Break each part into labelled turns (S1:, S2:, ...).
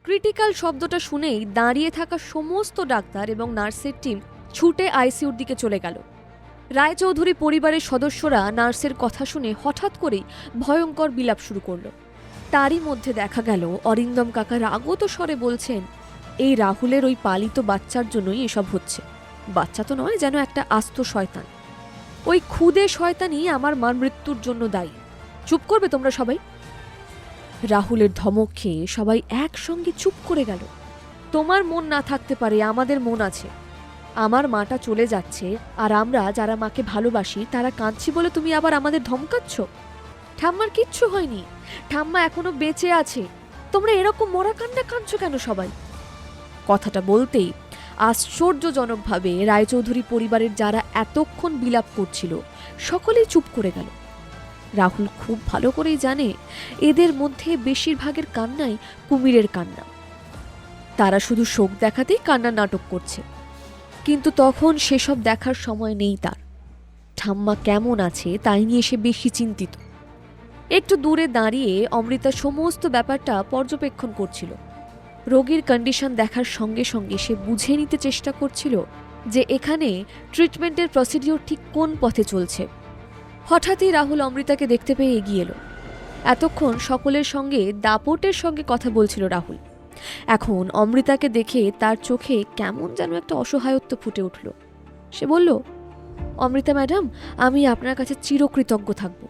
S1: Critical শব্দটা শুনেই দাঁড়িয়ে থাকা সমস্ত ডাক্তার এবং নার্সের টিম ছুটে আইসিইউর দিকে চলে গেল। রায়চৌধুরী পরিবারের সদস্যরা নার্সের কথা শুনে হঠাৎ করেই ভয়ঙ্কর বিলাপ শুরু করলো। তারই মধ্যে দেখা গেল অরিন্দম কাকা রাগত স্বরে বলছেন, এই রাহুলের ওই পালিত বাচ্চার জন্যই এসব হচ্ছে। বাচ্চা তো নয়, যেন একটা আস্ত শয়তান। ওই খুদে শয়তানই আমার মার মৃত্যুর জন্য দায়ী। চুপ করবে তোমরা সবাই? রাহুলের ধমক খেয়ে সবাই একসঙ্গে চুপ করে গেল। তোমার মন না থাকতে পারে, আমাদের মন আছে। আমার মাটা চলে যাচ্ছে, আর আমরা যারা মাকে ভালোবাসি তারা কাঁদছি বলে তুমি আবার আমাদের ধমকাচ্ছ? ঠাম্মার কিচ্ছু হয়নি, ঠাম্মা এখনো বেঁচে আছে। তোমরা এরকম মরা কান্না কাঁদছো কেন সবাই? কথাটা বলতেই আশ্চর্যজনকভাবে রায়চৌধুরী পরিবারের যারা এতক্ষণ বিলাপ করছিল সকলেই চুপ করে গেল। রাহুল খুব ভালো করেই জানে এদের মধ্যে বেশিরভাগের কান্নাই কুমিরের কান্না। তারা শুধু শোক দেখাতেই কান্নার নাটক করছে, কিন্তু তখন সেসব দেখার সময় নেই তার। ঠাম্মা কেমন আছে তাই নিয়ে সে বেশি চিন্তিত। একটু দূরে দাঁড়িয়ে অমৃতা সমস্ত ব্যাপারটা পর্যবেক্ষণ করছিল। রোগীর কন্ডিশন দেখার সঙ্গে সঙ্গে সে বুঝে নিতে চেষ্টা করছিল যে এখানে ট্রিটমেন্টের প্রসিডিওর ঠিক কোন পথে চলছে। হঠাৎই রাহুল অমৃতাকে দেখতে পেয়ে এগিয়ে এলো। এতক্ষণ সকলের সঙ্গে দাপটের সঙ্গে কথা বলছিল রাহুল। এখন অমৃতাকে দেখে তার চোখে কেমন যেন একটা অসহায়ত্ব ফুটে উঠল। সে বলল, অমৃতা ম্যাডাম, আমি আপনার কাছে চিরকৃতজ্ঞ থাকব।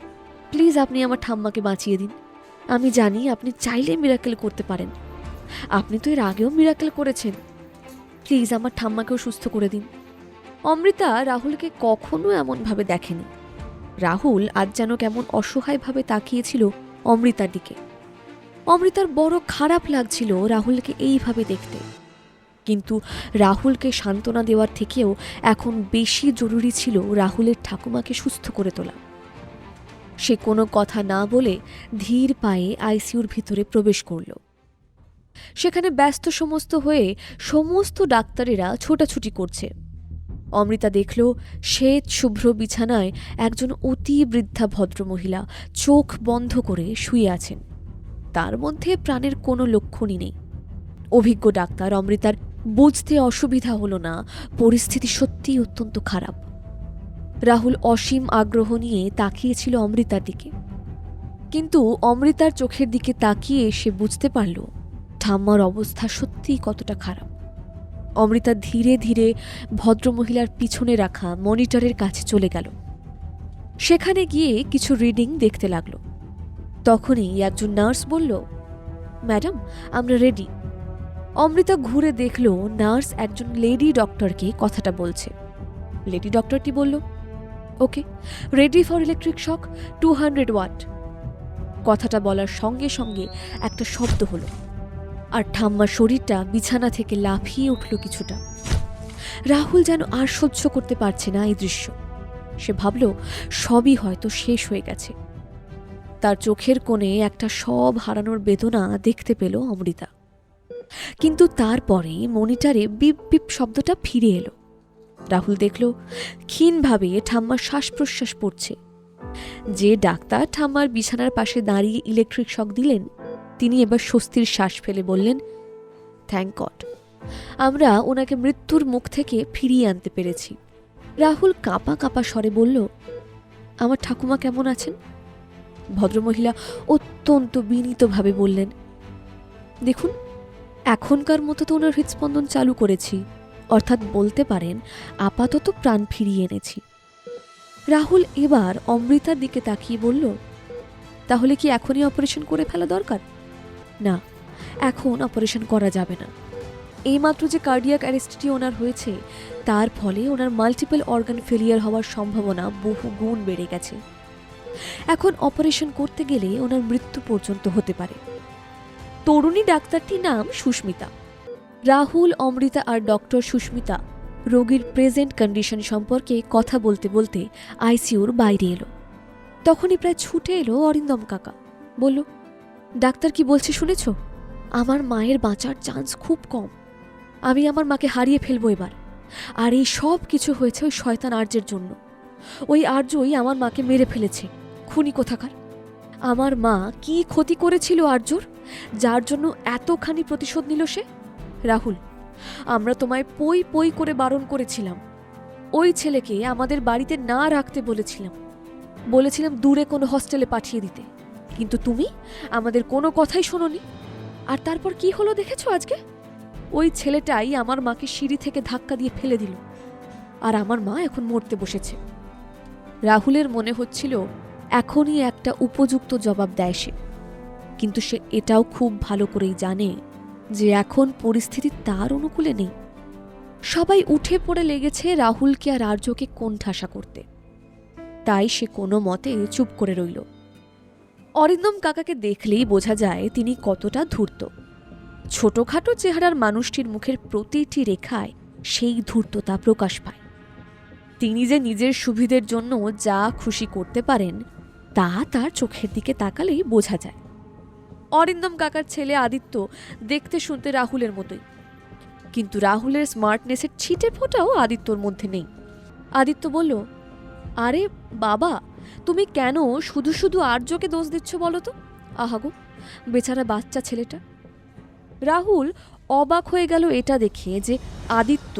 S1: প্লিজ আপনি আমার ঠাম্মাকে বাঁচিয়ে দিন। আমি জানি আপনি চাইলে মিরাকেল করতে পারেন। আপনি তো এর আগেও মিরাকেল করেছেন। প্লিজ আমার ঠাম্মাকেও সুস্থ করে দিন। অমৃতা রাহুলকে কখনো এমনভাবে দেখেনি। রাহুল আজ যেন কেমন অসহায়ভাবে তাকিয়েছিল অমৃতার দিকে। অমৃতার বড় খারাপ লাগছিল রাহুলকে এইভাবে দেখতে, কিন্তু রাহুলকে সান্ত্বনা দেওয়ার থেকেও এখন বেশি জরুরি ছিল রাহুলের ঠাকুমাকে সুস্থ করে তোলা। সে কোনো কথা না বলে ধীর পায়ে আইসিইউর ভিতরে প্রবেশ করল। সেখানে ব্যস্ত সমস্ত হয়ে সমস্ত ডাক্তারেরা ছোটাছুটি করছে। অমৃতা দেখল শ্বেত শুভ্র বিছানায় একজন অতি বৃদ্ধা ভদ্রমহিলা চোখ বন্ধ করে শুয়ে আছেন। তার মধ্যে প্রাণের কোনো লক্ষণই নেই। অভিজ্ঞ ডাক্তার অমৃতার বুঝতে অসুবিধা হলো না পরিস্থিতি সত্যিই অত্যন্ত খারাপ। রাহুল অসীম আগ্রহ নিয়ে তাকিয়েছিল অমৃতার দিকে, কিন্তু অমৃতার চোখের দিকে তাকিয়ে সে বুঝতে পারল ঠাম্মার অবস্থা সত্যিই কতটা খারাপ। অমৃতা ধীরে ধীরে ভদ্রমহিলার পিছনে রাখা মনিটরের কাছে চলে গেল। সেখানে গিয়ে কিছু রিডিং দেখতে লাগল। তখনই একজন নার্স বলল, ম্যাডাম, আমরা রেডি। অমৃতা ঘুরে দেখল নার্স একজন লেডি ডক্টরকে কথাটা বলছে। লেডি ডক্টরটি বলল, okay, ready for electric shock, 200 watt. কথাটা বলার সঙ্গে সঙ্গে একটা শব্দ হলো, আর ঠাম্মার শরীরটা বিছানা থেকে লাফিয়ে উঠল কিছুটা। রাহুল যেন আর সহ্য করতে পারছে না এই দৃশ্য। সে ভাবল সবই হয়তো শেষ হয়ে গেছে। তার চোখের কোণে একটা সব হারানোর বেদনা দেখতে পেল অমৃতা। কিন্তু তারপরে মনিটরে বিপ বিপ শব্দটা ফিরে এলো। রাহুল দেখল ক্ষীণভাবে ঠাম্মার শ্বাস প্রশ্বাস পড়ছে। যে ডাক্তার ঠাম্মার বিছানার পাশে দাঁড়িয়ে ইলেকট্রিক শক দিলেন তিনি এবার স্বস্তির শ্বাস ফেলে বললেন, থ্যাংক গড, আমরা ওনাকে মৃত্যুর মুখ থেকে ফিরিয়ে আনতে পেরেছি। রাহুল কাঁপা কাঁপা স্বরে বলল, আমার ঠাকুমা কেমন আছেন? ভদ্রমহিলা অত্যন্ত বিনীতভাবে বললেন, দেখুন, এখনকার মতো তো ওনার হৃদস্পন্দন চালু করেছি, অর্থাৎ বলতে পারেন আপাতত প্রাণ ফিরিয়ে এনেছি। রাহুল এবার অমৃতার দিকে তাকিয়ে বলল, তাহলে কি এখনই অপারেশন করে ফেলা দরকার? না, এখন অপারেশন করা যাবে না। এইমাত্র যে কার্ডিয়াক অ্যারেস্টটি ওনার হয়েছে তার ফলে ওনার মাল্টিপল অর্গান ফেলিয়ার হওয়ার সম্ভাবনা বহু গুণ বেড়ে গেছে। এখন অপারেশন করতে গেলে ওনার মৃত্যু পর্যন্ত হতে পারে। তরুণী ডাক্তারটির নাম সুস্মিতা। রাহুল, অমৃতা আর ডক্টর সুস্মিতা রোগীর প্রেজেন্ট কন্ডিশন সম্পর্কে কথা বলতে বলতে আইসিইউর বাইরে এলো। তখনই প্রায় ছুটে এলো অরিন্দম কাকা। বলল, ডাক্তার কি বলছে শুনেছ? আমার মায়ের বাঁচার চান্স খুব কম। আমি আমার মাকে হারিয়ে ফেলবো এবার। আর এই সব কিছু হয়েছে ওই শয়তান আর্যের জন্য। ওই আর্যই আমার মাকে মেরে ফেলেছে, খুনি কোথাকার। আমার মা কি ক্ষতি করেছিল আর্যর যার জন্য এতখানি প্রতিশোধ নিল সে? রাহুল, আমরা তোমায় পই পই করে বারণ করেছিলাম। ওই ছেলেকে আমাদের বাড়িতে না রাখতে বলেছিলাম দূরে কোনো হস্টেলে পাঠিয়ে দিতে, কিন্তু তুমি আমাদের কোনো কথাই শোনোনি। আর তারপর কি হলো দেখেছো আজকে? ওই ছেলেটাই আমার মাকে সিঁড়ি থেকে ধাক্কা দিয়ে ফেলে দিল, আর আমার মা এখন মরতে বসেছে। রাহুলের মনে হচ্ছিল এখনই একটা উপযুক্ত জবাব দেয় সে, কিন্তু সে এটাও খুব ভালো করেই জানে যে এখন পরিস্থিতি তার অনুকূলে নেই। সবাই উঠে পড়ে লেগেছে রাহুলকে আর আর্যকে কোণঠাসা করতে, তাই সে কোনো মতে চুপ করে রইল। অরিন্দম কাকাকে দেখলেই বোঝা যায় তিনি কতটা ধূর্ত। ছোটখাটো চেহারার মানুষটির মুখের প্রতিটি রেখায় সেই ধূর্ততা প্রকাশ পায়। তিনি যে নিজের সুবিধের জন্য যা খুশি করতে পারেন তা তার চোখের দিকে তাকালেই বোঝা যায়। অরিন্দম কাকার ছেলে আদিত্য দেখতে শুনতে রাহুলের মতোই, কিন্তু রাহুলের স্মার্টনেসের ছিটে ফোঁটাও আদিত্যর মধ্যে নেই। আদিত্য বলল, আরে বাবা, তুমি কেন শুধু শুধু আর্যকে দোষ দিচ্ছ বলো তো? আহাগো, বেচারা বাচ্চা ছেলেটা। রাহুল অবাক হয়ে গেল এটা দেখে যে আদিত্য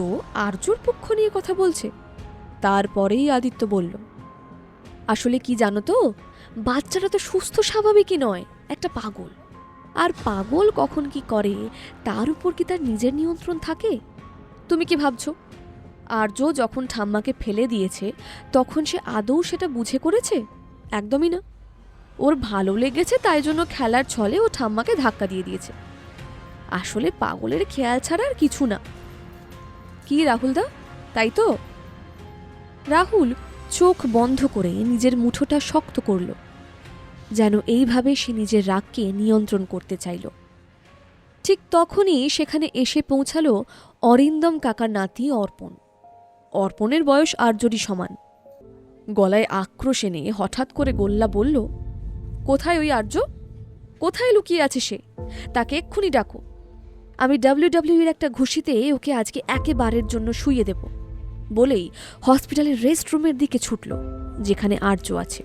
S1: আর্যর পক্ষ নিয়ে কথা বলছে। তারপরেই আদিত্য বলল, আসলে কি জানো তো, বাচ্চাটা তো সুস্থ স্বাভাবিকই নয়, একটা পাগল। আর পাগল কখন কি করে তার উপর কি তার নিজের নিয়ন্ত্রণ থাকে? তুমি কি ভাবছো আর্য যখন ঠাম্মাকে ফেলে দিয়েছে তখন সে আদৌ সেটা বুঝে করেছে? একদমই না। ওর ভালো লেগেছে তাই জন্য খেলার ছলে ও ঠাম্মাকে ধাক্কা দিয়ে দিয়েছে। আসলে পাগলের খেয়াল ছাড়া আর কিছু না। কি রাহুলদা, তাই তো? রাহুল চোখ বন্ধ করে নিজের মুঠোটা শক্ত করল, যেন এইভাবে সে নিজের রাগকে নিয়ন্ত্রণ করতে চাইল। ঠিক তখনই সেখানে এসে পৌঁছালো অরিন্দম কাকার নাতি অর্পণ। অর্পণের বয়স আর্যরই সমান। গলায় আক্রোশ এনে হঠাৎ করে গোল্লা বলল, কোথায় ওই আর্য? কোথায় লুকিয়ে আছে সে? তাকে এক্ষুনি ডাকো। আমি ডাব্লিউডাব্লিউইর একটা ঘুষিতে ওকে আজকে একেবারের জন্য শুইয়ে দেব। বলেই হসপিটালের রেস্টরুমের দিকে ছুটল, যেখানে আর্য আছে।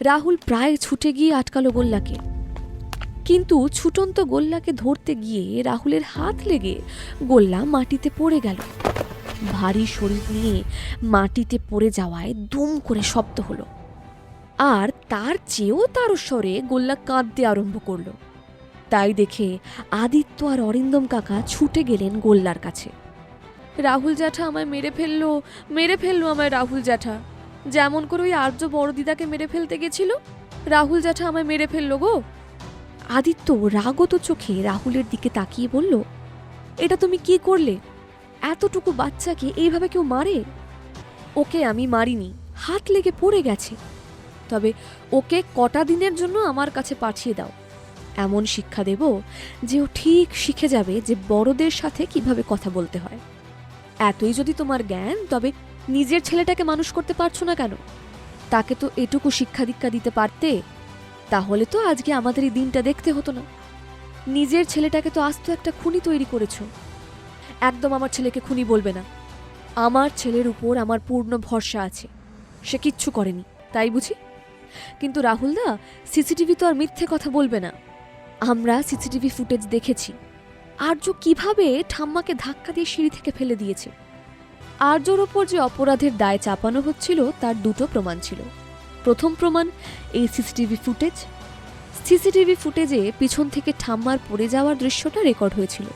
S1: রাহুল প্রায় ছুটে গিয়ে আটকালো গোল্লাকে, কিন্তু ছুটন্ত গোল্লাকে ধরতে গিয়ে রাহুলের হাত লেগে গোল্লা মাটিতে পড়ে গেল। ভারী শরীর নিয়ে মাটিতে পড়ে যাওয়ায় দুম করে শব্দ হলো, আর তার চেয়েও তার স্বরে গোল্লা কাঁদতে আরম্ভ করল। তাই দেখে আদিত্য আর অরিন্দম কাকা ছুটে গেলেন গোল্লার কাছে। রাহুল জ্যাঠা আমায় মেরে ফেললো আমায় রাহুল জ্যাঠা, যেমন করে ওই আর্য বড় দিদাকে মেরে ফেলতে গেছিল, রাহুল জ্যাঠা আমায় মেরে ফেললো গো। আদিত্য রাগত চোখে রাহুলের দিকে তাকিয়ে বলল, এটা তুমি কি করলে? এতটুকু বাচ্চাকে এইভাবে কেউ মারে? ওকে আমি মারিনি, হাত লেগে পড়ে গেছে। তবে ওকে কটা দিনের জন্য আমার কাছে পাঠিয়ে দাও, এমন শিক্ষা দেব যে ও ঠিক শিখে যাবে যে বড়দের সাথে কিভাবে কথা বলতে হয়। এতই যদি তোমার জ্ঞান, তবে নিজের ছেলেটাকে মানুষ করতে পারছো না কেন? তাকে তো এটুকু শিক্ষা দীক্ষা দিতে পারতে, তাহলে তো আজকে আমাদের এই দিনটা দেখতে হতো না। নিজের ছেলেটাকে তো আস্ত একটা খুনি তৈরি করেছো। একদম আমার ছেলেকে খুনি বলবে না। আমার ছেলের উপর আমার পূর্ণ ভরসা আছে, সে কিচ্ছু করেনি, তাই বুঝি? কিন্তু রাহুলদা, সিসিটিভি তো আর মিথ্যে কথা বলবে না। আমরা সিসিটিভি ফুটেজ দেখেছি আর্য কিভাবে ঠাম্মাকে ধাক্কা দিয়ে সিঁড়ি থেকে ফেলে দিয়েছে। আর্যর ওপর যে অপরাধের দায় চাপানো হচ্ছিল তার দুটো প্রমাণ ছিল। প্রথম প্রমাণ এই সিসিটিভি ফুটেজে পিছন থেকে ঠাম্মার পড়ে যাওয়ার দৃশ্যটা রেকর্ড হয়েছিল।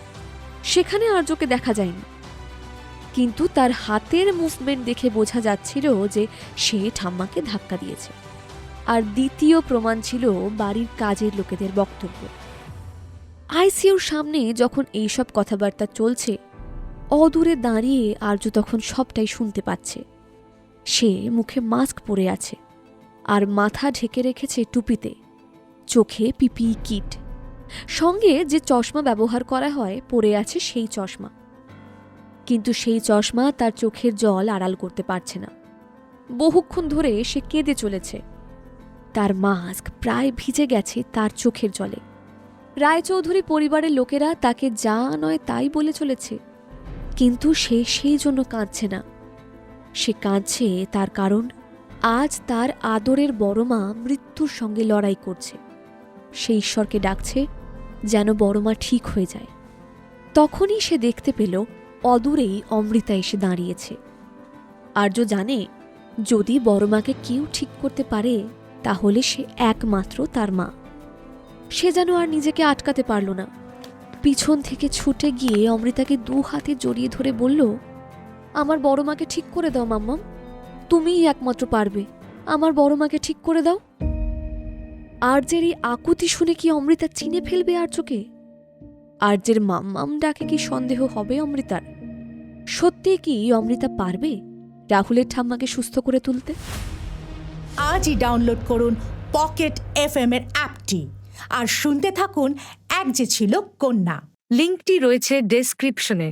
S1: সেখানে আর্যকে দেখা যায়নি, কিন্তু তার হাতের মুভমেন্ট দেখে বোঝা যাচ্ছিল যে সে ঠাম্মাকে ধাক্কা দিয়েছে। আর দ্বিতীয় প্রমাণ ছিল বাড়ির কাজের লোকেদের বক্তব্য। আইসিইউর সামনে যখন এইসব কথাবার্তা চলছে, অদূরে দাঁড়িয়ে আর্য তখন সবটাই শুনতে পাচ্ছে। সে মুখে মাস্ক পরে আছে আর মাথা ঢেকে রেখেছে টুপিতে, চোখে পিপিই কিট, সঙ্গে যে চশমা ব্যবহার করা হয় পরে আছে সেই চশমা। কিন্তু সেই চশমা তার চোখের জল আড়াল করতে পারছে না। বহুক্ষণ ধরে সে কেঁদে চলেছে। তার মাস্ক প্রায় ভিজে গেছে তার চোখের জলে। রায়চৌধুরী পরিবারের লোকেরা তাকে যা নয় তাই বলে চলেছে, কিন্তু সে সেই জন্য কাঁদছে না। সে কাঁদছে তার কারণ আজ তার আদরের বড় মা মৃত্যুর সঙ্গে লড়াই করছে। সে ঈশ্বরকে ডাকছে যেন বড় মা ঠিক হয়ে যায়। তখনই সে দেখতে পেল অদূরেই অমৃতা এসে দাঁড়িয়েছে। আর্য জানে যদি বড় মাকে কেউ ঠিক করতে পারে তাহলে সে একমাত্র তার মা। সে যেন আর নিজেকে আটকাতে পারল না। পিছন থেকে ছুটে গিয়ে অমৃতাকে 2 হাতে জড়িয়ে ধরে বলল, আমার বড় মাকে ঠিক করে দাও মাম্মাম, তুমিই একমাত্র পারবে, আমার বড় মাকে ঠিক করে দাও। আর্যের এই আকুতি শুনে কি অমৃতা চিনে ফেলবে আর্যকে? আর্যের মাম্মাম ডাকে কি সন্দেহ হবে অমৃতার? সত্যি কি অমৃতা পারবে রাহুলের ঠাম্মাকে সুস্থ করে তুলতে?
S2: আজই ডাউনলোড করুন পকেট এফএম এর অ্যাপটি আর শুনতে থাকুন এক যে ছিল কন্যা।
S3: লিংকটি রয়েছে ডেসক্রিপশনে।